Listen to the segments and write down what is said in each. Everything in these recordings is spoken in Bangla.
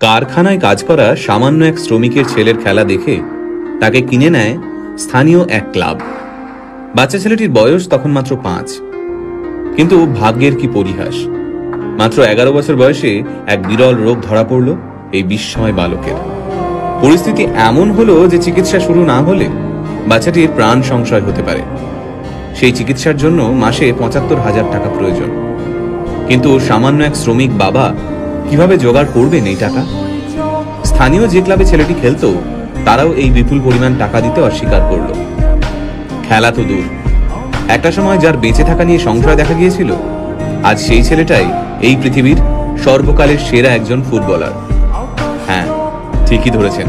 কারখানায় কাজ করা সামান্য এক শ্রমিকের ছেলের খেলা দেখে তাকে কিনে নেয় স্থানীয় এক ক্লাব। বাচ্চা ছেলেটির বয়স তখন মাত্র 5। কিন্তু ভাগ্যের কি পরিহাস, মাত্র 11 বছর বয়সে এক বিরল রোগ ধরা পড়ল এই বিস্ময় বালকের। পরিস্থিতি এমন হলো যে চিকিৎসা শুরু না হলে বাচ্চাটির প্রাণ সংশয় হতে পারে। সেই চিকিৎসার জন্য মাসে 75,000 টাকা প্রয়োজন। কিন্তু সামান্য এক শ্রমিক বাবা কিভাবে জোগাড় করবেন এই টাকা? স্থানীয় যে ক্লাবে ছেলেটি খেলতো তারাও এই বিপুল পরিমাণ টাকা দিতে অস্বীকার করল। খেলা তো দূর, একটা সময় যার বেঁচে থাকা নিয়ে সংশয় দেখা গিয়েছিল, আজ সেই ছেলেটাই এই পৃথিবীর সর্বকালের সেরা একজন ফুটবলার। হ্যাঁ, ঠিকই ধরেছেন।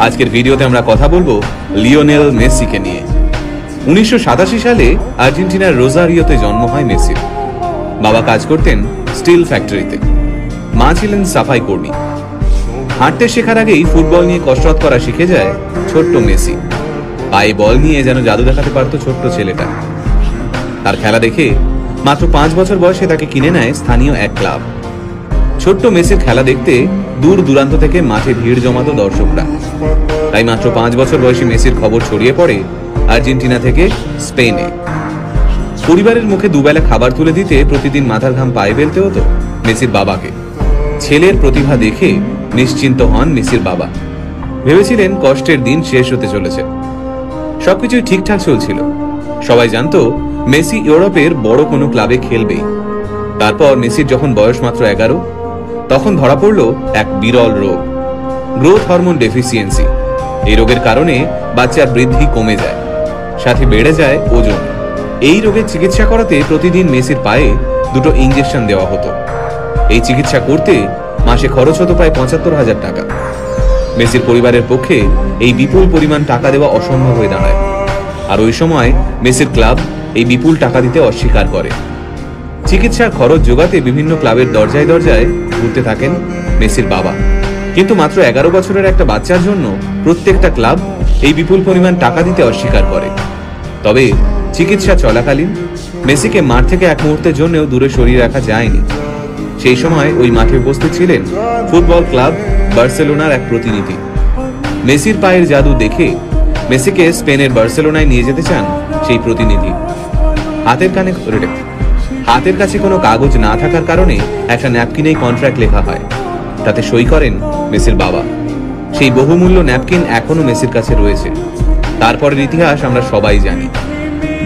আজকের ভিডিওতে আমরা কথা বলবো লিওনেল মেসিকে নিয়ে। 1987 সালে আর্জেন্টিনার রোজারিওতে জন্ম হয় মেসির। বাবা কাজ করতেন স্টিল ফ্যাক্টরিতে, মা ছিলেন সাফাই কর্মী। হাঁটতে শেখার আগেই ফুটবল নিয়ে কসরত করা শিখে যায় ছোট্ট মেসি। পায়ে বল নিয়ে যেন জাদু দেখাতে পারত ছোট্ট ছেলেটা। তার খেলা দেখে মাত্র 5 বছর বয়সে তাকে কিনে নেয় স্থানীয় এক ক্লাব। ছোট্ট মেসির খেলা দেখতে দূর দূরান্ত থেকে মাঠে ভিড় জমাতো দর্শকরা। তাই মাত্র 5 বছর বয়সী মেসির খবর ছড়িয়ে পড়ে আর্জেন্টিনা থেকে স্পেনে। পরিবারের মুখে দুবেলা খাবার তুলে দিতে প্রতিদিন মাথার ঘাম পায়ে ফেলতে হতো মেসির বাবাকে। ছেলের প্রতিভা দেখে নিশ্চিন্ত হন মেসির বাবা। ভেবেছিলেন কষ্টের দিন শেষ হতে চলেছে। সবকিছুই ঠিকঠাক চলছিল। সবাই জানতো মেসি ইউরোপের বড় কোনো ক্লাবে খেলবে। তারপর মেসির যখন বয়স মাত্র 11, তখন ধরা পড়ল এক বিরল রোগ, গ্রোথ হরমোন ডেফিসিয়েন্সি। এই রোগের কারণে বাচ্চার বৃদ্ধি কমে যায়, সাথে বেড়ে যায় ওজন। এই রোগের চিকিৎসা করাতে প্রতিদিন মেসির পায়ে 2টো ইঞ্জেকশন দেওয়া হতো। এই চিকিৎসা করতে মাসে খরচ হতো প্রায় 75,000 টাকা। মেসির পরিবারের পক্ষে এই বিপুল পরিমাণ টাকা দেওয়া অসম্ভব হয়ে দাঁড়ায়। আর ওই সময় মেসির ক্লাব এই বিপুল টাকা দিতে অস্বীকার করে। চিকিৎসার খরচ জোগাতে বিভিন্ন ক্লাবের দরজায় দরজায় ঘুরতে থাকেন মেসির বাবা। কিন্তু মাত্র 11 বছরের একটা বাচ্চার জন্য প্রত্যেকটা ক্লাব এই বিপুল পরিমাণ টাকা দিতে অস্বীকার করে। তবে চিকিৎসা চলাকালীন মেসিকে মাঠ থেকে এক মুহূর্তের জন্যও দূরে সরিয়ে রাখা যায়নি। সেই সময় ওই মাঠে উপস্থিত ছিলেন ফুটবল ক্লাব বার্সেলোনার এক প্রতিনিধি। মেসির পায়ের জাদু দেখে মেসিকে স্পেনের বার্সেলোনায় নিয়ে যেতে চান সেই প্রতিনিধি। হাতের কাছে কোনো কাগজ না থাকার কারণে একটা ন্যাপকিনেই কন্ট্রাক্ট লেখা হয়। তাতে সই করেন মেসির বাবা। সেই বহুমূল্য ন্যাপকিন এখনো মেসির কাছে রয়েছে। তারপরের ইতিহাস আমরা সবাই জানি।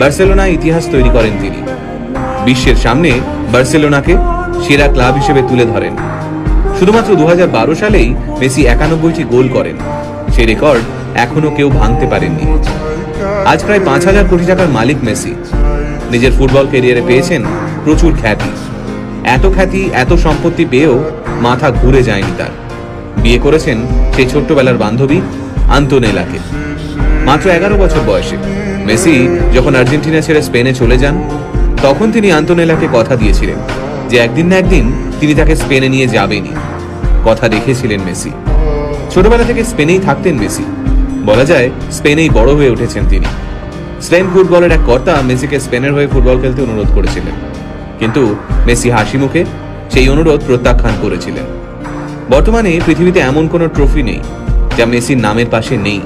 বার্সেলোনায় ইতিহাস তৈরি করেন তিনি। বিশ্বের সামনে বার্সেলোনাকে সেরা ক্লাব হিসেবে তুলে ধরেন। শুধুমাত্র 2012 সালেই মেসি 91টি গোল করেন। সেই রেকর্ড এখনো কেউ ভাঙতে পারেননি। আজ প্রায় 5,000 কোটি টাকার মালিক মেসি। নিজের ফুটবল ক্যারিয়ারে পেয়েছেন প্রচুর খ্যাতি। এত খ্যাতি, এত সম্পত্তি পেয়েও মাথা ঘুরে যায়নি তার। বিয়ে করেছেন সেই ছোট্টবেলার বান্ধবী আন্তোনেলাকে। মাত্র 11 বছর বয়সে মেসি যখন আর্জেন্টিনা ছেড়ে স্পেনে চলে যান, তখন তিনি আন্তোনেলাকে কথা দিয়েছিলেন যে একদিন না একদিন তিনি তাকে স্পেনে নিয়ে যাবেনই। কথা রেখেছিলেন মেসি। ছোটবেলা থেকে স্পেনেই থাকতেন মেসি। বলা যায় স্পেনেই বড় হয়ে উঠেছেন তিনি। স্পেন ফুটবলের এক কর্তা মেসিকে স্পেনের হয়ে ফুটবল খেলতে অনুরোধ করেছিলেন, কিন্তু মেসি হাসি মুখে সেই অনুরোধ প্রত্যাখ্যান করেছিলেন। বর্তমানে পৃথিবীতে এমন কোনো ট্রফি নেই যা মেসির নামের পাশে নেই।